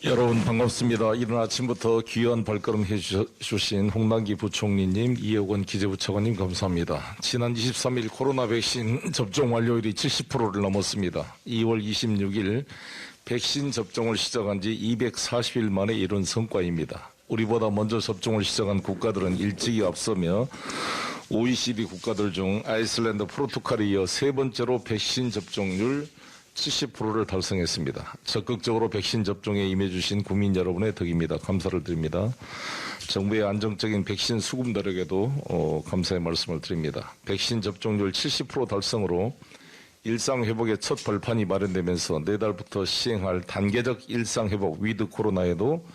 여러분 반갑습니다. 이른 아침부터 귀한 발걸음 해주신 홍남기 부총리님, 이혜원 기재부차관님 감사합니다. 지난 23일 코로나 백신 접종 완료율이 70%를 넘었습니다. 2월 26일 백신 접종을 시작한 지 240일 만에 이룬 성과입니다. 우리보다 먼저 접종을 시작한 국가들은 일찍이 앞서며 OECD 국가들 중 아이슬란드, 포르투갈에 이어 세 번째로 백신 접종률 70%를 달성했습니다. 적극적으로 백신 접종에 임해주신 국민 여러분의 덕입니다. 감사를 드립니다. 정부의 안정적인 백신 수급 노력에도 감사의 말씀을 드립니다. 백신 접종률 70% 달성으로 일상회복의 첫 발판이 마련되면서 내달부터 시행할 단계적 일상회복 위드 코로나에도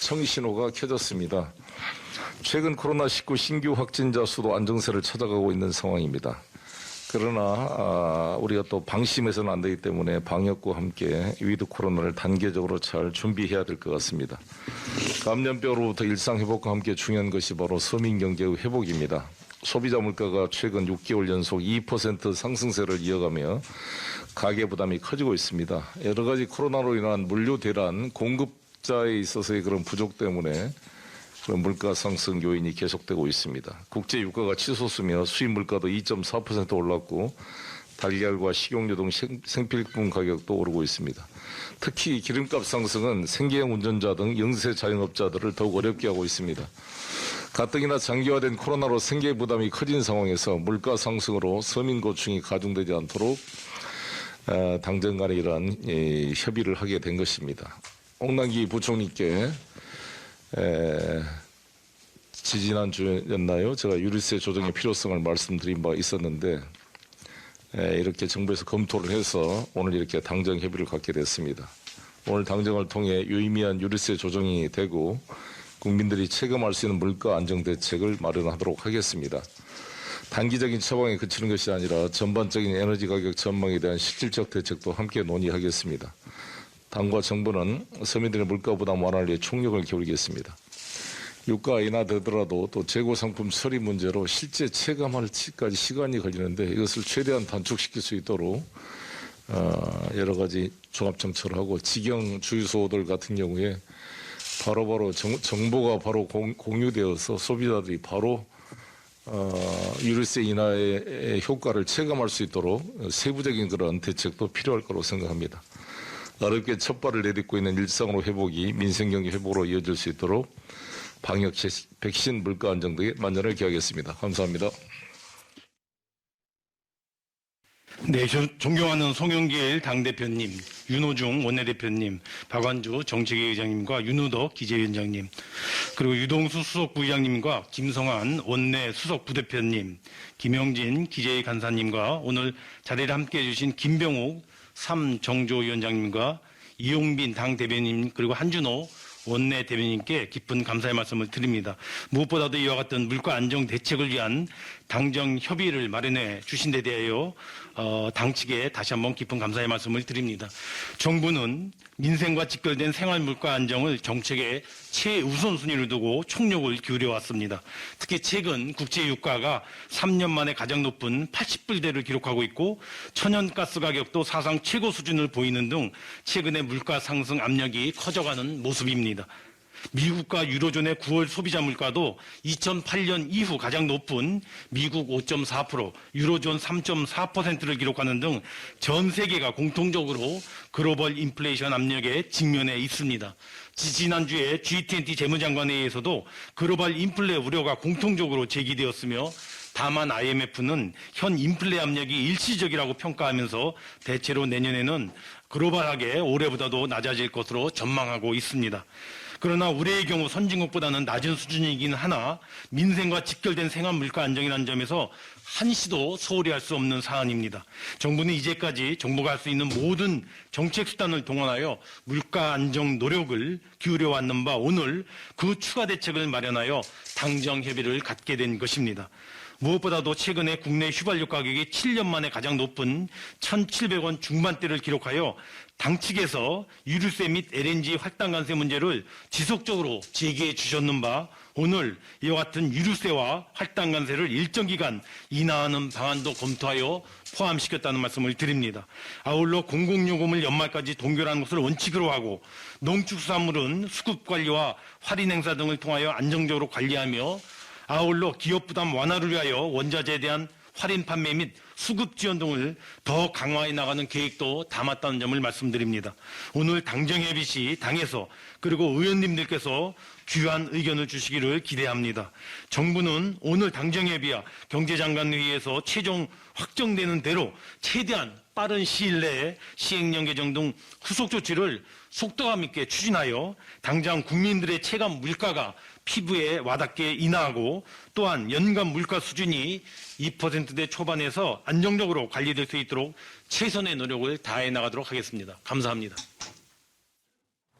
청신호가 켜졌습니다. 최근 코로나19 신규 확진자 수도 안정세를 찾아가고 있는 상황입니다. 그러나 우리가 또 방심해서는 안 되기 때문에 방역과 함께 위드 코로나를 단계적으로 잘 준비해야 될 것 같습니다. 감염병으로부터 일상회복과 함께 중요한 것이 바로 서민경제의 회복입니다. 소비자 물가가 최근 6개월 연속 2% 상승세를 이어가며 가계 부담이 커지고 있습니다. 여러 가지 코로나로 인한 물류 대란, 공급자에 있어서의 그런 부족 때문에 그런 물가 상승 요인이 계속되고 있습니다. 국제 유가가 치솟으며 수입 물가도 2.4% 올랐고 달걀과 식용유 등 생필품 가격도 오르고 있습니다. 특히 기름값 상승은 생계형 운전자 등 영세 자영업자들을 더욱 어렵게 하고 있습니다. 가뜩이나 장기화된 코로나로 생계 부담이 커진 상황에서 물가 상승으로 서민 고충이 가중되지 않도록 당정 간에 이러한 협의를 하게 된 것입니다. 홍남기 부총리께 지지난주였나요? 제가 유류세 조정의 필요성을 말씀드린 바 있었는데 이렇게 정부에서 검토를 해서 오늘 이렇게 당정 협의를 갖게 됐습니다. 오늘 당정을 통해 유의미한 유류세 조정이 되고 국민들이 체감할 수 있는 물가 안정 대책을 마련하도록 하겠습니다. 단기적인 처방에 그치는 것이 아니라 전반적인 에너지 가격 전망에 대한 실질적 대책도 함께 논의하겠습니다. 당과 정부는 서민들의 물가 부담 완화를 위해 총력을 기울이겠습니다. 유가 인하되더라도 또 재고 상품 처리 문제로 실제 체감할지까지 시간이 걸리는데 이것을 최대한 단축시킬 수 있도록 여러 가지 종합 정책을 하고 직영 주유소들 같은 경우에 바로바로 정보가 바로 공유되어서 소비자들이 바로 유류세 인하의 효과를 체감할 수 있도록 세부적인 그런 대책도 필요할 거라고 생각합니다. 어렵게 첫 발을 내딛고 있는 일상으로 회복이 민생경제 회복으로 이어질 수 있도록 방역, 백신, 물가 안정 등에 만전을 기하겠습니다. 감사합니다. 네, 존경하는 송영길 당대표님, 윤호중 원내대표님, 박완주 정책위 의장님과 윤우덕 기재위원장님, 그리고 유동수 수석부의장님과 김성한 원내 수석부대표님, 김영진 기재위 간사님과 오늘 자리를 함께해 주신 김병욱 삼정조위원장님과 이용빈 당대변인 그리고 한준호 원내 대변인께 깊은 감사의 말씀을 드립니다. 무엇보다도 이와 같은 물가 안정 대책을 위한 당정 협의를 마련해 주신 데 대하여 당 측에 다시 한번 깊은 감사의 말씀을 드립니다. 정부는 민생과 직결된 생활 물가 안정을 정책의 최우선 순위로 두고 총력을 기울여 왔습니다. 특히 최근 국제 유가가 3년 만에 가장 높은 80불대를 기록하고 있고 천연가스 가격도 사상 최고 수준을 보이는 등 최근의 물가 상승 압력이 커져가는 모습입니다. 미국과 유로존의 9월 소비자 물가도 2008년 이후 가장 높은 미국 5.4%, 유로존 3.4%를 기록하는 등 전 세계가 공통적으로 글로벌 인플레이션 압력에 직면해 있습니다. 지난주에 G20 재무장관회의에서도 글로벌 인플레 우려가 공통적으로 제기되었으며 다만 IMF는 현 인플레 압력이 일시적이라고 평가하면서 대체로 내년에는 글로벌하게 올해보다도 낮아질 것으로 전망하고 있습니다. 그러나 우리의 경우 선진국보다는 낮은 수준이긴 하나 민생과 직결된 생활 물가 안정이라는 점에서 한시도 소홀히 할 수 없는 사안입니다. 정부는 이제까지 정부가 할 수 있는 모든 정책 수단을 동원하여 물가 안정 노력을 기울여 왔는 바 오늘 그 추가 대책을 마련하여 당정 협의를 갖게 된 것입니다. 무엇보다도 최근에 국내 휘발유 가격이 7년 만에 가장 높은 1,700원 중반대를 기록하여 당 측에서 유류세 및 LNG 할당 관세 문제를 지속적으로 제기해 주셨는 바 오늘 이와 같은 유류세와 할당 관세를 일정 기간 인하하는 방안도 검토하여 포함시켰다는 말씀을 드립니다. 아울러 공공요금을 연말까지 동결하는 것을 원칙으로 하고 농축수산물은 수급 관리와 할인 행사 등을 통하여 안정적으로 관리하며 아울러 기업 부담 완화를 위하여 원자재에 대한 할인 판매 및 수급 지원 등을 더 강화해 나가는 계획도 담았다는 점을 말씀드립니다. 오늘 당정협의 시 당에서 그리고 의원님들께서 귀한 의견을 주시기를 기대합니다. 정부는 오늘 당정협의와 경제장관회의에서 최종 확정되는 대로 최대한 빠른 시일 내에 시행령 개정 등 후속 조치를 속도감 있게 추진하여 당장 국민들의 체감 물가가 피부에 와닿게 인하하고 또한 연간 물가 수준이 2%대 초반에서 안정적으로 관리될 수 있도록 최선의 노력을 다해 나가도록 하겠습니다. 감사합니다.